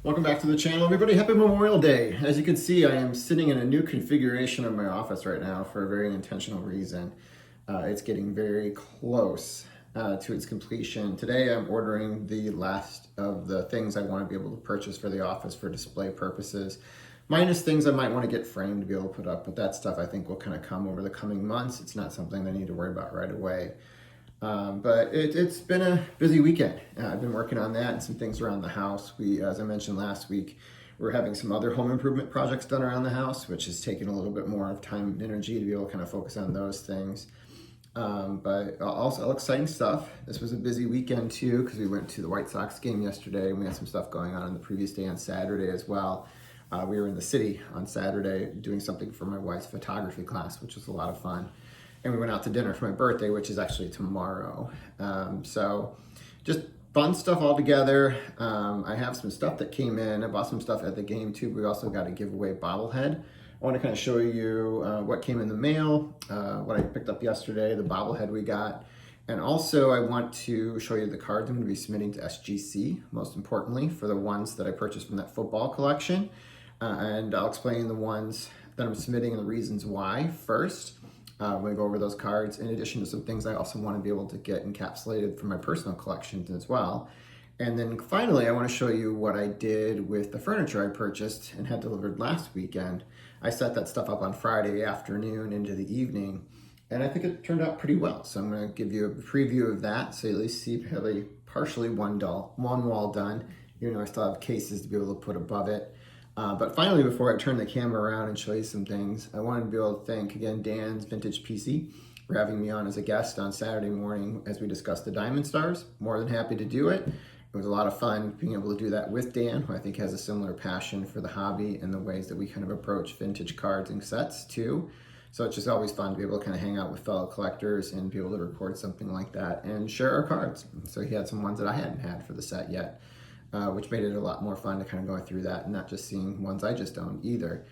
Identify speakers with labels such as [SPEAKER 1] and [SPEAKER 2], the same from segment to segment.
[SPEAKER 1] Welcome back to the channel, everybody. Happy Memorial Day. As you can see, I am sitting in a new configuration of my office right now for a very intentional reason. It's getting very close to its completion. Today, I'm ordering the last of the things I want to be able to purchase for the office for display purposes, minus things I might want to get framed to be able to put up, but that stuff I think will kind of come over the coming months. It's not something I need to worry about right away. But it's been a busy weekend. I've been working on that and some things around the house. As I mentioned last week, we're having some other home improvement projects done around the house, which is taking a little bit more of time and energy to be able to kind of focus on those things. But also exciting stuff. This was a busy weekend too, because we went to the White Sox game yesterday and we had some stuff going on the previous day on Saturday as well. We were in the city on Saturday doing something for my wife's photography class, which was a lot of fun. And we went out to dinner for my birthday, which is actually tomorrow. So just fun stuff all together. I have some stuff that came in. I bought some stuff at the game too. We also got a giveaway bobblehead. I want to kind of show you what came in the mail, what I picked up yesterday, the bobblehead we got. And also I want to show you the cards I'm going to be submitting to SGC, most importantly, for the ones that I purchased from that football collection. And I'll explain the ones that I'm submitting and the reasons why first. I'm going to go over those cards in addition to some things I also want to be able to get encapsulated from my personal collections as well. And then finally, I want to show you what I did with the furniture I purchased and had delivered last weekend. I set that stuff up on Friday afternoon into the evening, and I think it turned out pretty well. So I'm going to give you a preview of that so you at least see probably partially one wall done, even though I still have cases to be able to put above it. But finally, before I turn the camera around and show you some things, I wanted to be able to thank, again, Dan's Vintage PC for having me on as a guest on Saturday morning as we discussed the Diamond Stars. More than happy to do it. It was a lot of fun being able to do that with Dan, who I think has a similar passion for the hobby and the ways that we kind of approach vintage cards and sets too. So it's just always fun to be able to kind of hang out with fellow collectors and be able to record something like that and share our cards. So he had some ones that I hadn't had for the set yet. Which made it a lot more fun to kind of go through that and not just seeing ones I just owned either.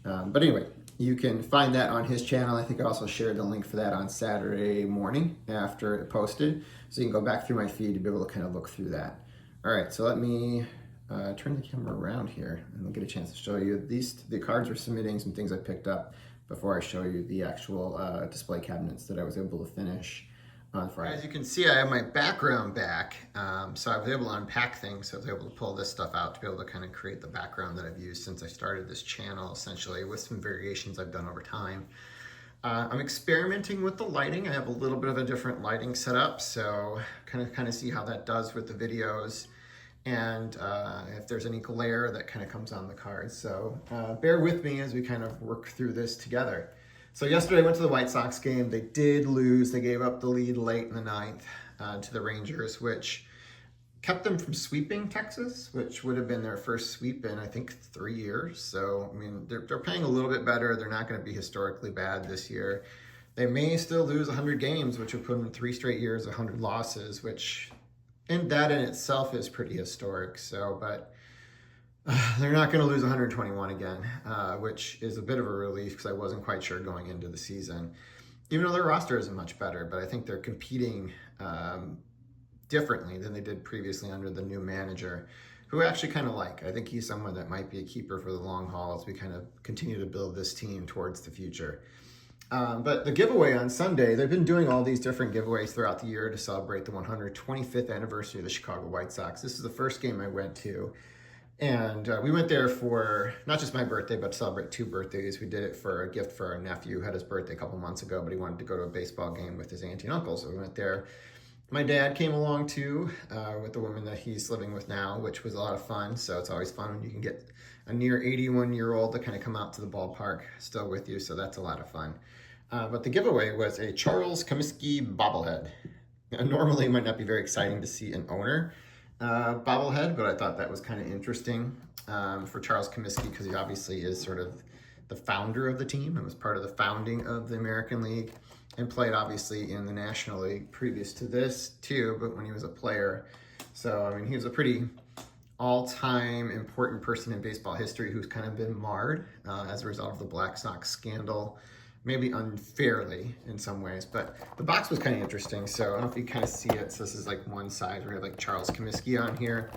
[SPEAKER 1] But anyway, you can find that on his channel. I think I also shared the link for that on Saturday morning after it posted. So you can go back through my feed to be able to kind of look through that. All right, so let me turn the camera around here and we'll get a chance to show you. The cards are submitting some things I picked up before I show you the actual display cabinets that I was able to finish on Friday. As you can see, I have my background back, so I was able to unpack things, so I was able to pull this stuff out to be able to kind of create the background that I've used since I started this channel, essentially, with some variations I've done over time. I'm experimenting with the lighting. I have a little bit of a different lighting setup, so kind of see how that does with the videos, and if there's any glare that kind of comes on the cards. So bear with me as we kind of work through this together. So yesterday I went to the White Sox game. They did lose. They gave up the lead late in the ninth to the Rangers, which kept them from sweeping Texas, which would have been their first sweep in, I think, 3 years. So, I mean, they're playing a little bit better. They're not going to be historically bad this year. They may still lose 100 games, which would put them in 3 straight years, 100 losses, which that in itself is pretty historic. So, but they're not going to lose 121 again, which is a bit of a relief because I wasn't quite sure going into the season, even though their roster isn't much better. But I think they're competing differently than they did previously under the new manager, who I actually kind of like. I think he's someone that might be a keeper for the long haul as we kind of continue to build this team towards the future. But the giveaway on Sunday, they've been doing all these different giveaways throughout the year to celebrate the 125th anniversary of the Chicago White Sox. This is the first game I went to. And we went there for not just my birthday, but to celebrate 2 birthdays. We did it for a gift for our nephew, who had his birthday a couple months ago, but he wanted to go to a baseball game with his auntie and uncle. So we went there. My dad came along too, with the woman that he's living with now, which was a lot of fun. So it's always fun when you can get a near 81-year-old to kind of come out to the ballpark still with you. So that's a lot of fun. But the giveaway was a Charles Comiskey bobblehead. Normally it might not be very exciting to see an owner bobblehead, but I thought that was kind of interesting for Charles Comiskey because he obviously is sort of the founder of the team and was part of the founding of the American League and played obviously in the National League previous to this too, but when he was a player. So, I mean, he was a pretty all-time important person in baseball history who's kind of been marred as a result of the Black Sox scandal, maybe unfairly in some ways, but the box was kind of interesting. So I don't know if you kind of see it. So this is like one side where you have like Charles Comiskey on here.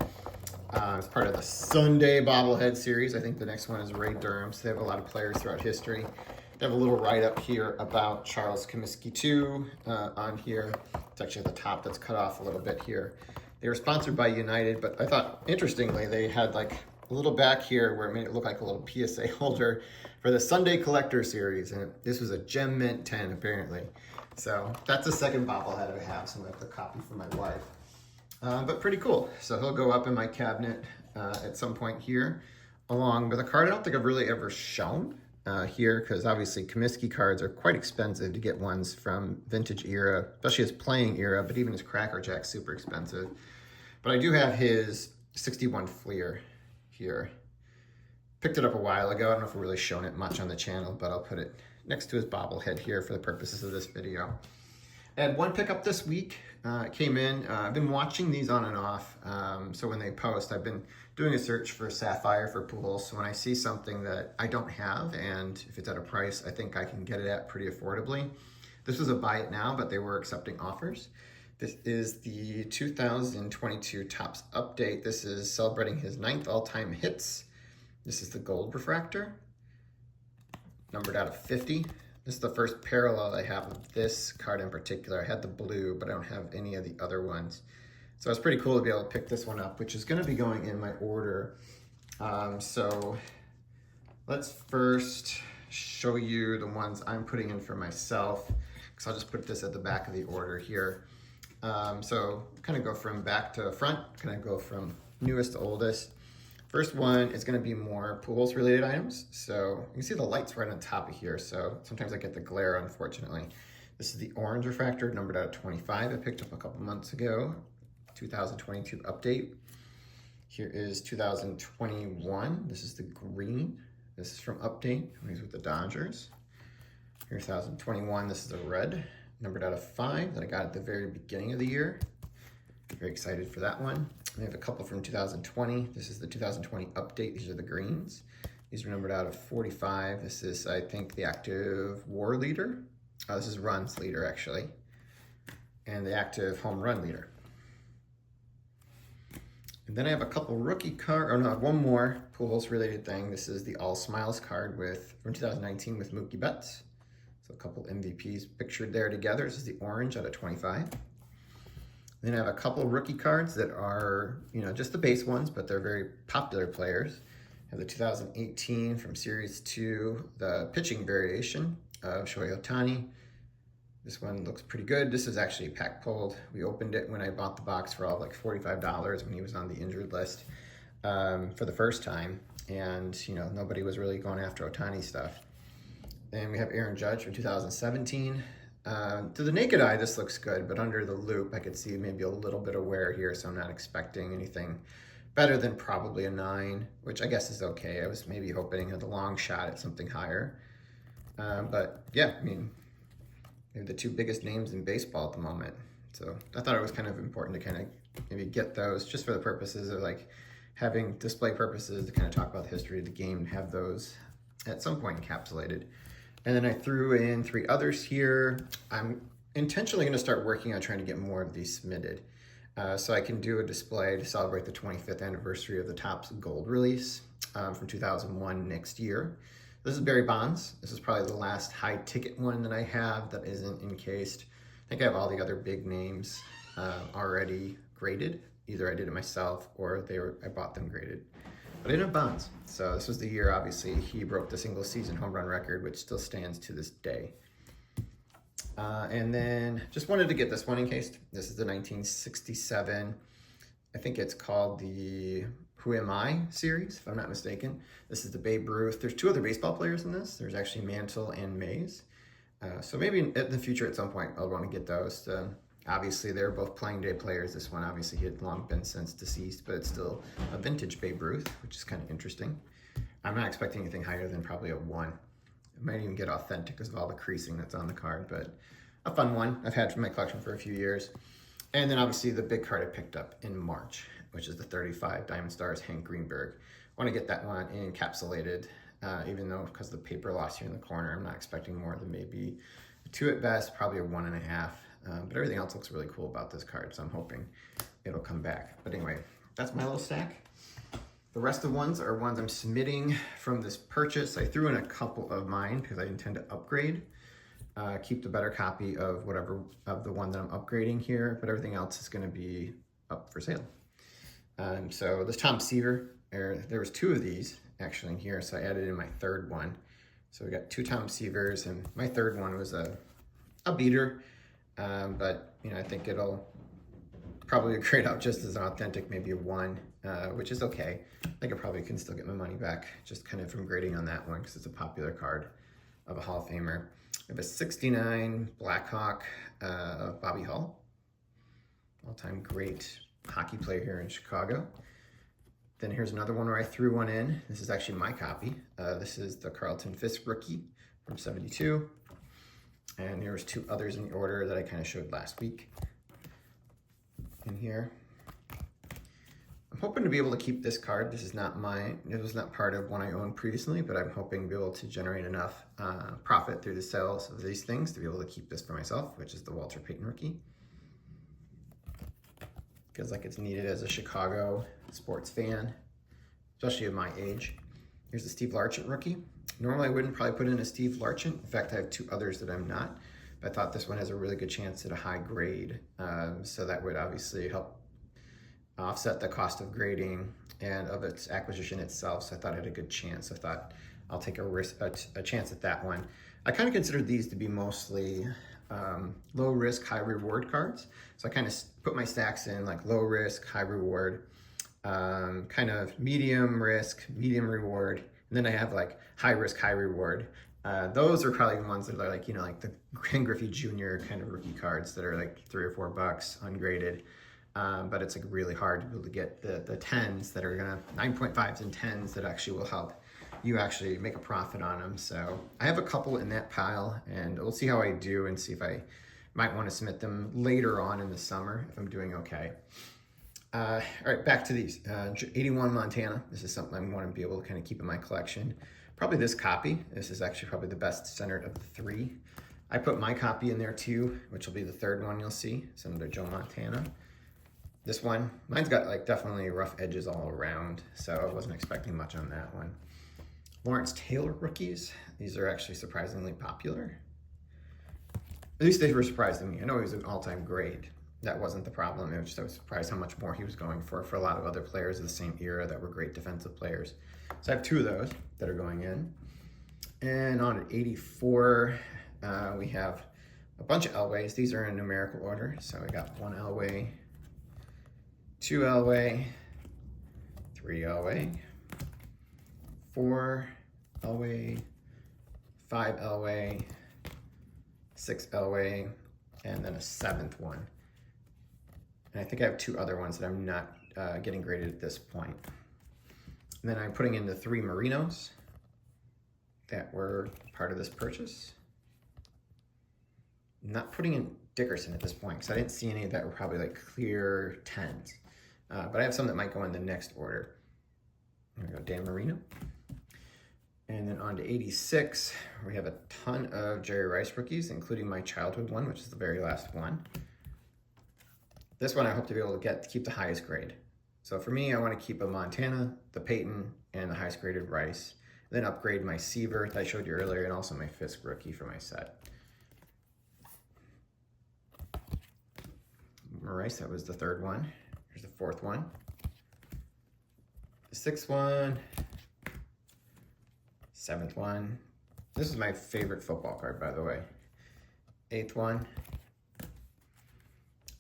[SPEAKER 1] It's part of the Sunday bobblehead series. I think the next one is Ray Durham. So they have a lot of players throughout history. They have a little write-up here about Charles Comiskey too on here. It's actually at the top that's cut off a little bit here. They were sponsored by United, but I thought, interestingly, they had like a little back here where it made it look like a little PSA holder for the Sunday Collector series. And this was a Gem Mint 10, apparently. So that's the second bobblehead I have, so I'm going to have to copy for my wife. But pretty cool. So he'll go up in my cabinet at some point here, along with a card I don't think I've really ever shown here, because obviously Comiskey cards are quite expensive to get ones from vintage era, especially his playing era, but even his Cracker Jack's super expensive. But I do have his 61 Fleer here. Picked it up a while ago. I don't know if I've really shown it much on the channel, but I'll put it next to his bobblehead here for the purposes of this video. I had one pickup this week. It came in. I've been watching these on and off. So when they post, I've been doing a search for Sapphire for Pujols. So when I see something that I don't have, and if it's at a price I think I can get it at pretty affordably. This was a buy it now, but they were accepting offers. This is the 2022 Topps update. This is celebrating his 9th all-time hits. This is the gold refractor, numbered out of 50. This is the first parallel I have of this card in particular. I had the blue, but I don't have any of the other ones. So it's pretty cool to be able to pick this one up, which is going to be going in my order. So let's first show you the ones I'm putting in for myself, because I'll just put this at the back of the order here. So kind of go from back to front, kind of go from newest to oldest. First one is going to be more Pujols related items. So you can see the lights right on top of here. So sometimes I get the glare, unfortunately. This is the orange refractor, numbered out of 25. I picked up a couple months ago. 2022 update. Here is 2021. This is the green. This is from update. He's with the Dodgers. Here's 2021. This is the red, numbered out of 5 that I got at the very beginning of the year. Very excited for that one. We have a couple from 2020. This is the 2020 update. These are the greens. These are numbered out of 45. This is, I think, the active WAR leader. This is runs leader, actually. And the active home run leader. And then I have a couple rookie I have one more Pujols related thing. This is the All Smiles card from 2019 with Mookie Betts. So a couple MVPs pictured there together. This is the orange out of 25. Then I have a couple rookie cards that are, just the base ones, but they're very popular players. I have the 2018 from Series 2, the pitching variation of Shohei Ohtani. This one looks pretty good. This is actually pack pulled. We opened it when I bought the box for all like $45 when he was on the injured list for the first time. And, nobody was really going after Ohtani stuff. Then we have Aaron Judge from 2017. To the naked eye, this looks good, but under the loop, I could see maybe a little bit of wear here, so I'm not expecting anything better than probably a 9, which I guess is okay. I was maybe hoping at the long shot at something higher. But yeah, they're the two biggest names in baseball at the moment. So I thought it was kind of important to kind of maybe get those just for the purposes of like having display purposes to kind of talk about the history of the game and have those at some point encapsulated. And then I threw in 3 others here. I'm intentionally going to start working on trying to get more of these submitted. So I can do a display to celebrate the 25th anniversary of the Topps Gold release from 2001 next year. This is Barry Bonds. This is probably the last high ticket one that I have that isn't encased. I think I have all the other big names already graded. Either I did it myself or I bought them graded. But I didn't have Bonds. So this was the year, obviously, he broke the single season home run record, which still stands to this day. And then just wanted to get this one encased. This is the 1967. I think it's called the Who Am I series, if I'm not mistaken. This is the Babe Ruth. There's 2 other baseball players in this. There's actually Mantle and Mays. So maybe in the future at some point I'll want to get those. Obviously, they're both playing day players. This one, obviously, he had long been since deceased, but it's still a vintage Babe Ruth, which is kind of interesting. I'm not expecting anything higher than probably a 1. It might even get authentic because of all the creasing that's on the card, but a fun one I've had from my collection for a few years. And then, obviously, the big card I picked up in March, which is the 35 Diamond Stars Hank Greenberg. I want to get that one encapsulated, even though because of the paper loss here in the corner, I'm not expecting more than maybe a 2 at best, probably a 1.5. But everything else looks really cool about this card, so I'm hoping it'll come back. But anyway, that's my little stack. The rest of ones are ones I'm submitting from this purchase. I threw in a couple of mine because I intend to upgrade. Keep the better copy of whatever of the one that I'm upgrading here, but everything else is going to be up for sale. So this Tom Seaver, there was 2 of these actually in here, so I added in my third one. So we got 2 Tom Seavers, and my third one was a beater, but you know, I think it'll probably grade out just as authentic, maybe a 1, which is okay. I think I probably can still get my money back just kind of from grading on that one because it's a popular card of a Hall of Famer. I have a 69 Blackhawk Bobby Hull, all-time great hockey player here in Chicago. Then here's another one where I threw one in. This is actually my copy. This is the Carlton Fisk rookie from 72. And there was 2 others in the order that I kind of showed last week in here. I'm hoping to be able to keep this card. This is not mine. It was not part of one I owned previously, but I'm hoping to be able to generate enough profit through the sales of these things to be able to keep this for myself, which is the Walter Payton rookie. Feels like it's needed as a Chicago sports fan, especially at my age. Here's the Steve Largent rookie. Normally I wouldn't probably put in a Steve Largent. In fact, I have 2 others that I'm not, but I thought this one has a really good chance at a high grade. So that would obviously help offset the cost of grading and of its acquisition itself. So I thought it had a good chance. I thought I'll take a chance at that one. I kind of considered these to be mostly low risk, high reward cards. So I kind of put my stacks in like low risk, high reward, kind of medium risk, medium reward. And then I have like high risk, high reward. Those are probably the ones that are like, you know, like the Ken Griffey Jr. kind of rookie cards that are like $3 or $4 ungraded. But it's like really hard to be able to get the 10s that are gonna 9.5s and 10s that actually will help you actually make a profit on them. So I have a couple in that pile, and we'll see how I do and see if I might want to submit them later on in the summer if I'm doing okay. All right, back to these. 81 Montana. This is something I want to be able to kind of keep in my collection. Probably this copy. This is actually probably the best centered of the 3. I put my copy in there too, which will be the 3rd one you'll see. It's another Joe Montana. This one, mine's got like definitely rough edges all around, so I wasn't expecting much on that one. Lawrence Taylor rookies. These are actually surprisingly popular. At least they were surprising me. I know he was an all-time grade. That wasn't the problem. It was just I was surprised how much more he was going for a lot of other players of the same era that were great defensive players. So I have 2 of those that are going in. And on at 84, we have a bunch of Elways. These are in numerical order. So we got 1 Elway, 2 Elway, 3 Elway, 4 Elway, 5 Elway, 6 Elway, and then a 7th one. And I think I have 2 other ones that I'm not getting graded at this point. And then I'm putting in the 3 Marinos that were part of this purchase. I'm not putting in Dickerson at this point because I didn't see any that were probably like clear 10s. But I have some that might go in the next order. There we go, Dan Marino. And then on to 86, we have a ton of Jerry Rice rookies, including my childhood one, which is the very last one. This one I hope to be able to keep the highest grade. So for me, I want to keep a Montana, the Peyton, and the highest graded Rice. Then upgrade my Seaver that I showed you earlier, and also my Fisk rookie for my set. Rice, that was the 3rd one. Here's the 4th one. The 6th one. 7th one. This is my favorite football card, by the way. 8th one.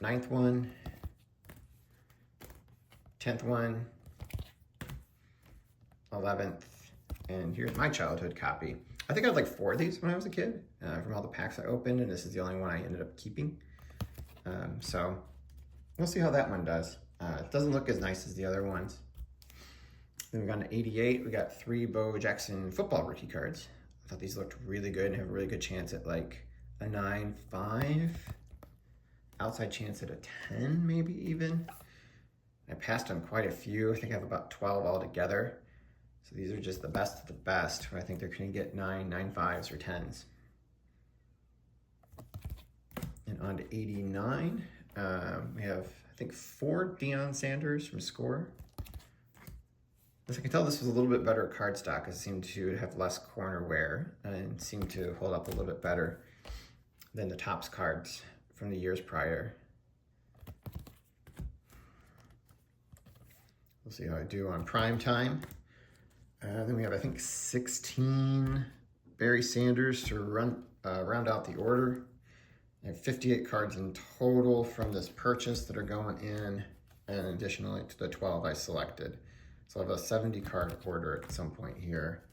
[SPEAKER 1] 9th one. 10th one. 11th. And here's my childhood copy. I think I had like 4 of these when I was a kid from all the packs I opened, and this is the only one I ended up keeping. So we'll see how that one does. It doesn't look as nice as the other ones. Then we got an 88. We got 3 Bo Jackson football rookie cards. I thought these looked really good and have a really good chance at like a 9.5. Outside chance at a 10, maybe even. I passed on quite a few. I think I have about 12 altogether. So these are just the best of the best, where I think they're going to get 9.5s or 10s. And on to 89. We have, I think, 4 Deion Sanders from Score. As I can tell, this was a little bit better cardstock. It seemed to have less corner wear and seemed to hold up a little bit better than the Topps cards from the years prior. We'll see how I do on prime time. Then we have, I think, 16 Barry Sanders to round out the order. I have 58 cards in total from this purchase that are going in, and additionally to the 12 I selected. So I have a 70 card order at some point here.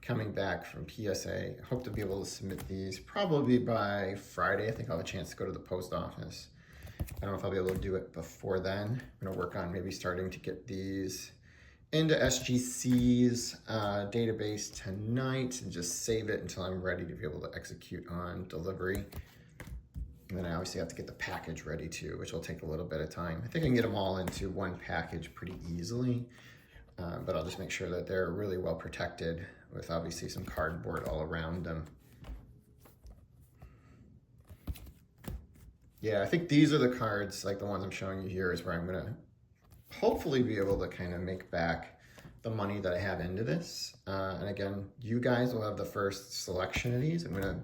[SPEAKER 1] Coming back from PSA, I hope to be able to submit these probably by Friday. I think I'll have a chance to go to the post office. I don't know if I'll be able to do it before then. I'm gonna work on maybe starting to get these into SGC's database tonight and just save it until I'm ready to be able to execute on delivery. And then I obviously have to get the package ready too, which will take a little bit of time. I think I can get them all into one package pretty easily, but I'll just make sure that they're really well protected with obviously some cardboard all around them. Yeah, I think these are the cards, like the ones I'm showing you here, is where I'm gonna hopefully be able to kind of make back the money that I have into this. And again, you guys will have the first selection of these. I'm gonna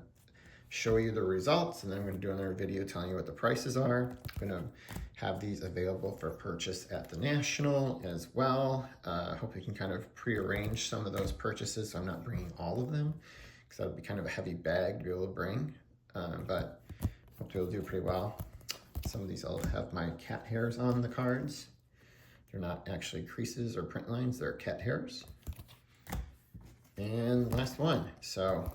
[SPEAKER 1] show you the results, and then I'm gonna do another video telling you what the prices are. I'm gonna have these available for purchase at the National as well. I hope we can kind of pre-arrange some of those purchases so I'm not bringing all of them, because that would be kind of a heavy bag to be able to bring, but hopefully it'll do pretty well. Some of these I'll have my cat hairs on the cards. They're not actually creases or print lines, they're cat hairs. And last one. So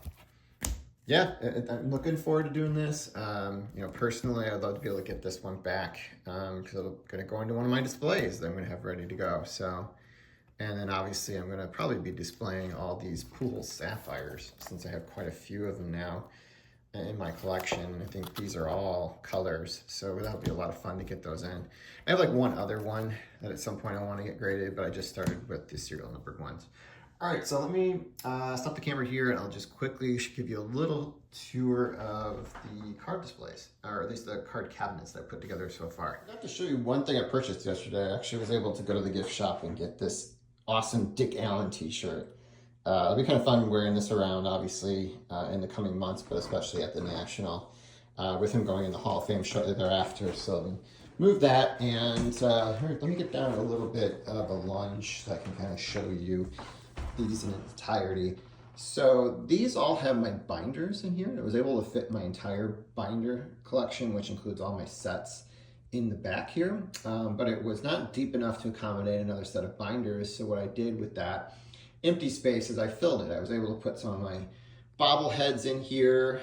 [SPEAKER 1] yeah, I'm looking forward to doing this. You know, personally, I'd love to be able to get this one back because it's gonna go into one of my displays that I'm gonna have ready to go. So, and then obviously I'm gonna probably be displaying all these Pujols sapphires since I have quite a few of them now in my collection. I think these are all colors, so that'll be a lot of fun to get those in. I have like one other one that at some point I want to get graded, but I just started with the serial numbered ones. All right, so let me stop the camera here and I'll just quickly give you a little tour of the card displays, or at least the card cabinets that I put together so far. I have to show you one thing I purchased yesterday. I actually was able to go to the gift shop and get this awesome Dick Allen t-shirt. It'll be kind of fun wearing this around, obviously, in the coming months, but especially at the National, with him going in the Hall of Fame shortly thereafter. So move that, and let me get down a little bit of a lunge so I can kind of show you these in entirety. So these all have my binders in here. I was able to fit my entire binder collection, which includes all my sets, in the back here, but it was not deep enough to accommodate another set of binders. So what I did with that empty space is I filled it. I was able to put some of my bobbleheads in here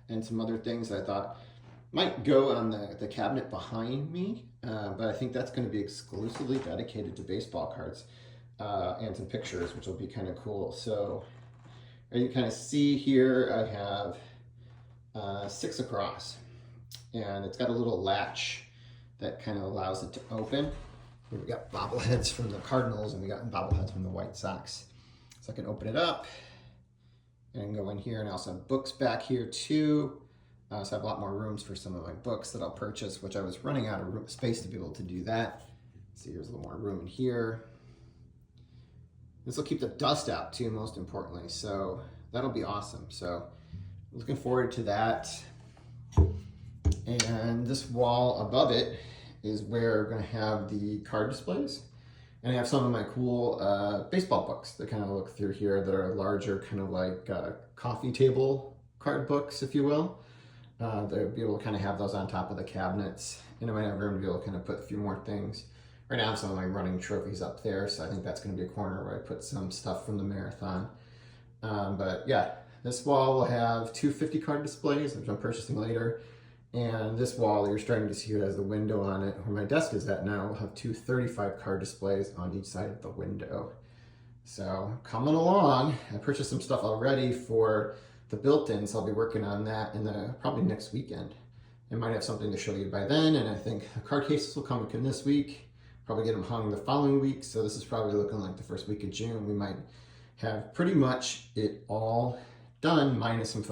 [SPEAKER 1] and some other things that I thought might go on the cabinet behind me, but I think that's going to be exclusively dedicated to baseball cards and some pictures, which will be kind of cool. So as you kind of see here, I have 6 across, and it's got a little latch that kind of allows it to open. Here we got bobbleheads from the Cardinals, and we got bobbleheads from the White Sox. So I can open it up and go in here, and I also have books back here too. So I have a lot more rooms for some of my books that I'll purchase, which I was running out of space to be able to do that. So here's a little more room in here. This will keep the dust out too, most importantly. So that'll be awesome. So looking forward to that. And this wall above it is where we're going to have the card displays. And I have some of my cool baseball books that kind of look through here that are larger, kind of like coffee table card books, if you will. They'll be able to kind of have those on top of the cabinets. And I might have room to be able to kind of put a few more things. Right now I have some of my running trophies up there, so I think that's going to be a corner where I put some stuff from the marathon. But yeah, this wall will have 2 50 card displays, which I'm purchasing later. And this wall, you're starting to see here, has the window on it. Where my desk is at now, we'll have 2 35 card displays on each side of the window. So coming along, I purchased some stuff already for the built-in, so I'll be working on that in probably next weekend. I might have something to show you by then, and I think the card cases will come in this week. Probably get them hung the following week, so this is probably looking like the first week of June. We might have pretty much it all done, minus some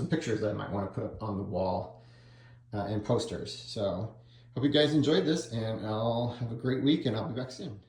[SPEAKER 1] pictures that I might want to put up on the wall and posters. So hope you guys enjoyed this, and I'll have a great week, and I'll be back soon.